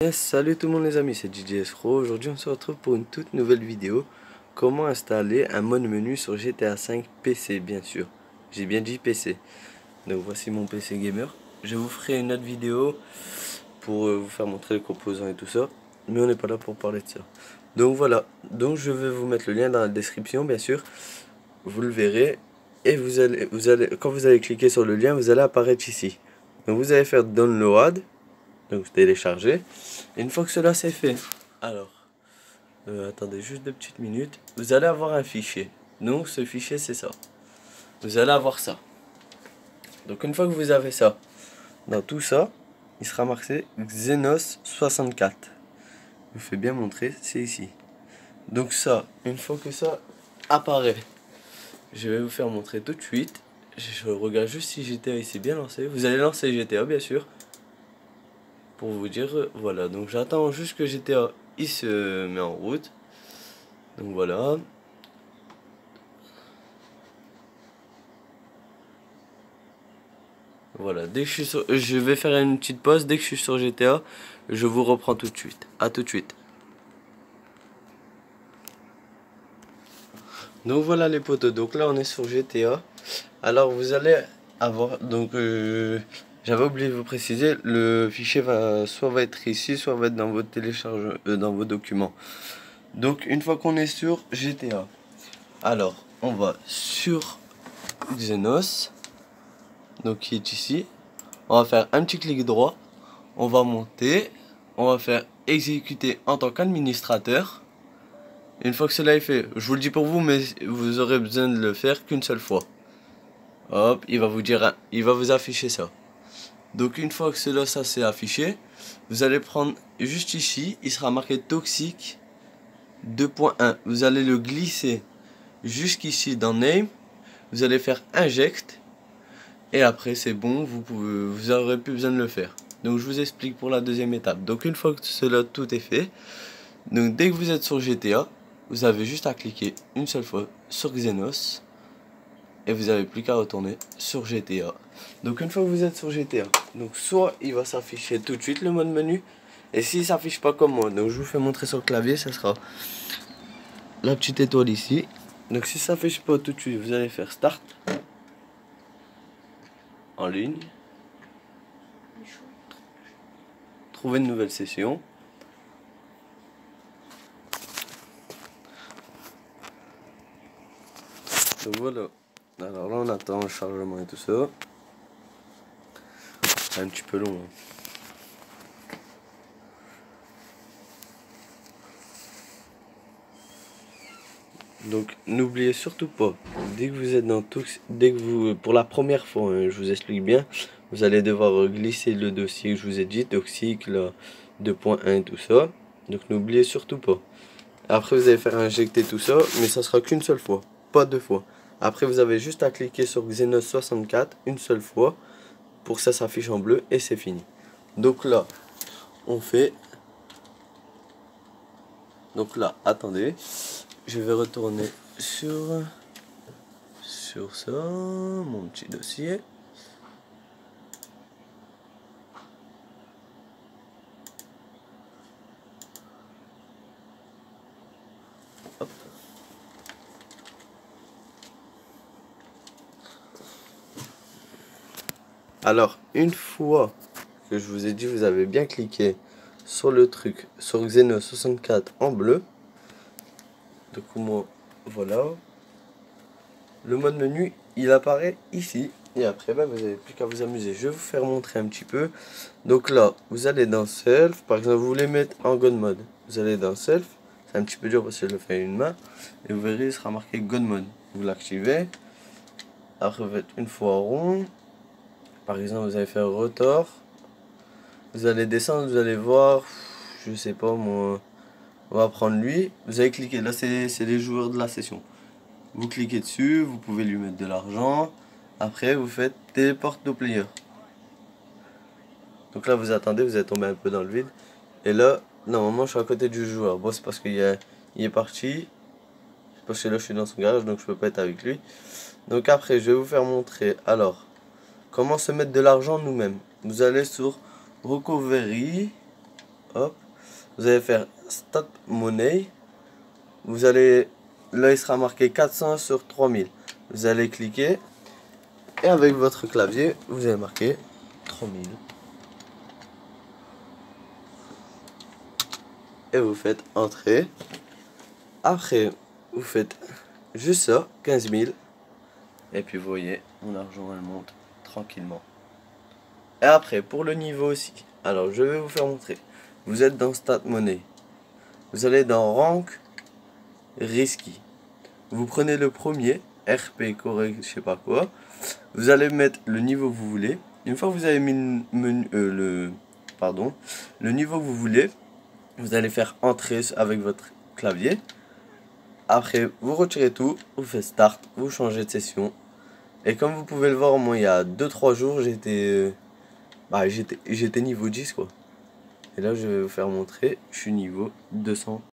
Yes, salut tout le monde les amis, c'est JJS Pro. Aujourd'hui on se retrouve pour une toute nouvelle vidéo. Comment installer un mode menu sur GTA 5 PC bien sûr. J'ai bien dit PC. Donc voici mon PC gamer. Je vous ferai une autre vidéo pour vous faire montrer les composants et tout ça. Mais on n'est pas là pour parler de ça. Donc voilà, donc je vais vous mettre le lien dans la description bien sûr. Vous le verrez. Et quand vous allez cliquer sur le lien, vous allez apparaître ici. Donc vous allez faire download. Donc télécharger. Et une fois que cela c'est fait, alors, attendez juste 2 petites minutes. Vous allez avoir un fichier. Donc ce fichier c'est ça. Vous allez avoir ça. Donc une fois que vous avez ça, dans tout ça, il sera marqué Xenos 64. Je vous fais bien montrer, c'est ici. Donc ça, une fois que ça apparaît, je vais vous faire montrer tout de suite. Je regarde juste si GTA ici bien lancé. Vous allez lancer GTA bien sûr. Pour vous dire, voilà, donc j'attends juste que GTA il se met en route. Donc voilà. Voilà, dès que je suis sur, je vais faire une petite pause. Dès que je suis sur GTA, je vous reprends tout de suite. À tout de suite. Donc voilà les potos, donc là on est sur GTA. Alors vous allez avoir, donc j'avais oublié de vous préciser, le fichier va être ici, soit va être dans votre télécharge, dans vos documents. Donc une fois qu'on est sur GTA, alors on va sur Xenos, donc qui est ici. On va faire un petit clic droit, on va monter, on va faire exécuter en tant qu'administrateur. Une fois que cela est fait, je vous le dis pour vous, mais vous aurez besoin de le faire qu'une seule fois. Hop, il va vous dire, il va vous afficher ça. Donc une fois que cela ça s'est affiché, vous allez prendre juste ici, il sera marqué toxique 2.1. Vous allez le glisser jusqu'ici dans name, vous allez faire inject et après c'est bon, vous aurez plus besoin de le faire. Donc je vous explique pour la deuxième étape. Donc une fois que cela tout est fait, donc dès que vous êtes sur GTA, vous avez juste à cliquer une seule fois sur Xenos et vous n'avez plus qu'à retourner sur GTA. Donc une fois que vous êtes sur GTA, donc soit il va s'afficher tout de suite le mode menu, et s'il ne s'affiche pas comme moi, donc je vous fais montrer sur le clavier, ça sera la petite étoile ici. Donc si ça ne s'affiche pas tout de suite, vous allez faire start en ligne, trouver une nouvelle session. Donc voilà, alors là on attend le chargement et tout ça. C'est un petit peu long. Donc n'oubliez surtout pas, dès que vous êtes dans dès que vous, pour la première fois, hein, je vous explique bien, vous allez devoir glisser le dossier que je vous ai dit, toxique, là, 2.1 et tout ça. Donc n'oubliez surtout pas. Après vous allez faire injecter tout ça, mais ça sera qu'une seule fois, pas deux fois. Après vous avez juste à cliquer sur Xenos 64 une seule fois pour que ça s'affiche en bleu et c'est fini. Donc là, on fait... Donc là, attendez, je vais retourner sur ça, mon petit dossier. Hop. Alors, une fois que je vous ai dit, vous avez bien cliqué sur le truc, sur Xenos 64 en bleu. Donc moi, voilà. Le mode menu, il apparaît ici. Et après, ben, vous n'avez plus qu'à vous amuser. Je vais vous faire montrer un petit peu. Donc là, vous allez dans Self. Par exemple, vous voulez mettre en God Mode. Vous allez dans Self. C'est un petit peu dur parce que je le fais à une main. Et vous verrez, il sera marqué God Mode. Vous l'activez. Après, vous faites une fois rond. Par exemple, vous allez faire Rotor. Vous allez descendre, vous allez voir. Je sais pas moi. On va prendre lui. Vous allez cliquer. Là, c'est les joueurs de la session. Vous cliquez dessus, vous pouvez lui mettre de l'argent. Après, vous faites téléport no player. Donc là, vous attendez, vous êtes tombé un peu dans le vide. Et là, normalement, je suis à côté du joueur. Bon, c'est parce qu'il est parti. Parce que là, je suis dans son garage, donc je peux pas être avec lui. Donc après, je vais vous faire montrer. Alors, comment se mettre de l'argent nous-mêmes. Vous allez sur Recovery. hop, vous allez faire Start Money. Vous allez, là il sera marqué 400 sur 3000. Vous allez cliquer et avec votre clavier, vous allez marquer 3000. Et vous faites Entrée. Après, vous faites juste ça, 15 000. Et puis vous voyez, mon argent elle monte tranquillement. Et après, pour le niveau aussi. Alors, je vais vous faire montrer. Vous êtes dans Start Money. Vous allez dans Rank Risky. Vous prenez le premier, RP correct, je sais pas quoi. Vous allez mettre le niveau que vous voulez. Une fois que vous avez mis le niveau que vous voulez, vous allez faire Entrée avec votre clavier. Après, vous retirez tout, vous faites Start, vous changez de session. Et comme vous pouvez le voir, moi, il y a 2-3 jours, j'étais niveau 10, quoi. Et là, je vais vous faire montrer, je suis niveau 200.